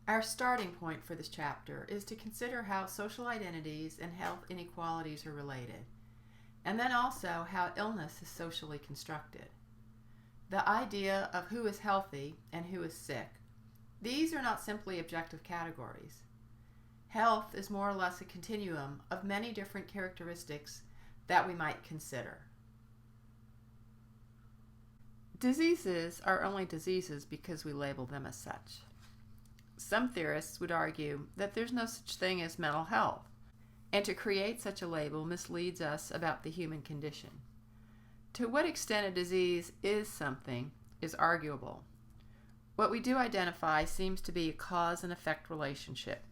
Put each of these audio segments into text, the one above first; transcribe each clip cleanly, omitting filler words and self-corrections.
Our starting point for this chapter is to consider how social identities and health inequalities are related, and then also how illness is socially constructed. The idea of who is healthy and who is sick, these are not simply objective categories. Health is more or less a continuum of many different characteristics that we might consider. Diseases are only diseases because we label them as such. Some theorists would argue that there's no such thing as mental health, and to create such a label misleads us about the human condition. To what extent a disease is something is arguable. What we do identify seems to be a cause and effect relationship,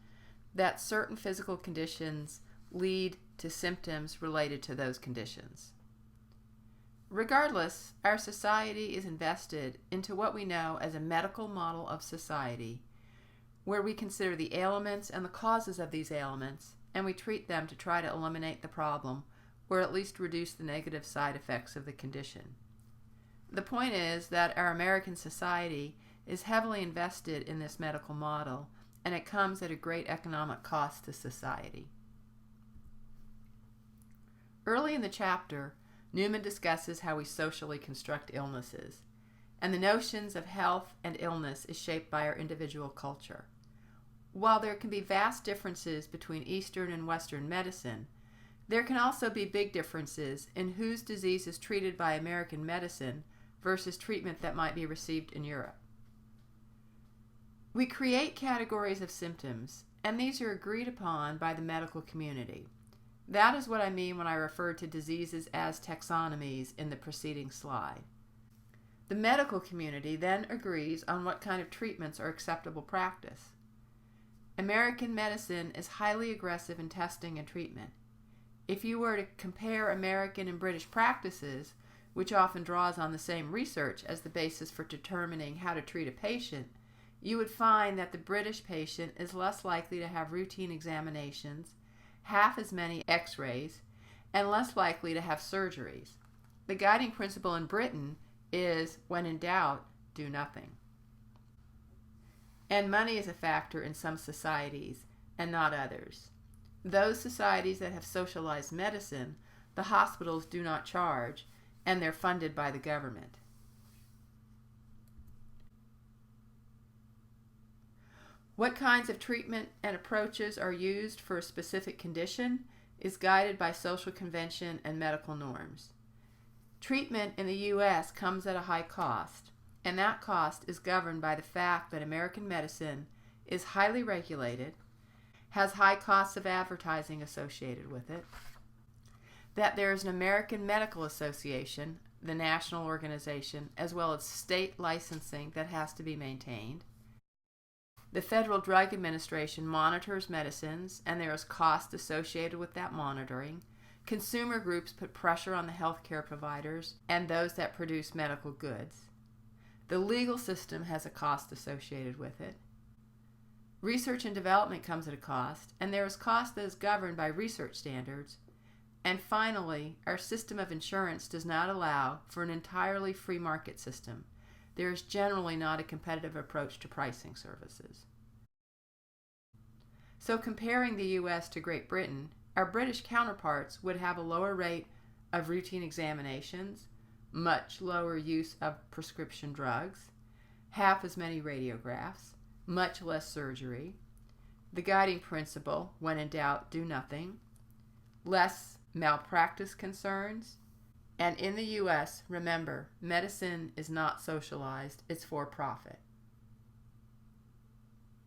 that certain physical conditions lead to symptoms related to those conditions. Regardless, our society is invested into what we know as a medical model of society, where we consider the ailments and the causes of these ailments, and we treat them to try to eliminate the problem, or at least reduce the negative side effects of the condition. The point is that our American society is heavily invested in this medical model, and it comes at a great economic cost to society. Early in the chapter, Newman discusses how we socially construct illnesses, and the notions of health and illness is shaped by our individual culture. While there can be vast differences between Eastern and Western medicine, there can also be big differences in whose disease is treated by American medicine versus treatment that might be received in Europe. We create categories of symptoms, and these are agreed upon by the medical community. That is what I mean when I refer to diseases as taxonomies in the preceding slide. The medical community then agrees on what kind of treatments are acceptable practice. American medicine is highly aggressive in testing and treatment. If you were to compare American and British practices, which often draws on the same research as the basis for determining how to treat a patient, you would find that the British patient is less likely to have routine examinations, half as many x-rays, and less likely to have surgeries. The guiding principle in Britain is, when in doubt, do nothing. And money is a factor in some societies and not others. Those societies that have socialized medicine, the hospitals do not charge, and they're funded by the government. What kinds of treatment and approaches are used for a specific condition is guided by social convention and medical norms. Treatment in the U.S. comes at a high cost, and that cost is governed by the fact that American medicine is highly regulated, has high costs of advertising associated with it, that there is an American Medical Association, the national organization, as well as state licensing that has to be maintained. The Federal Drug Administration monitors medicines, and there is cost associated with that monitoring. Consumer groups put pressure on the healthcare providers and those that produce medical goods. The legal system has a cost associated with it. Research and development comes at a cost, and there is cost that is governed by research standards. And finally, our system of insurance does not allow for an entirely free market system. There is generally not a competitive approach to pricing services. So comparing the U.S. to Great Britain, our British counterparts would have a lower rate of routine examinations, much lower use of prescription drugs, half as many radiographs, much less surgery, the guiding principle, when in doubt, do nothing, less malpractice concerns, and in the U.S., remember, medicine is not socialized, it's for profit.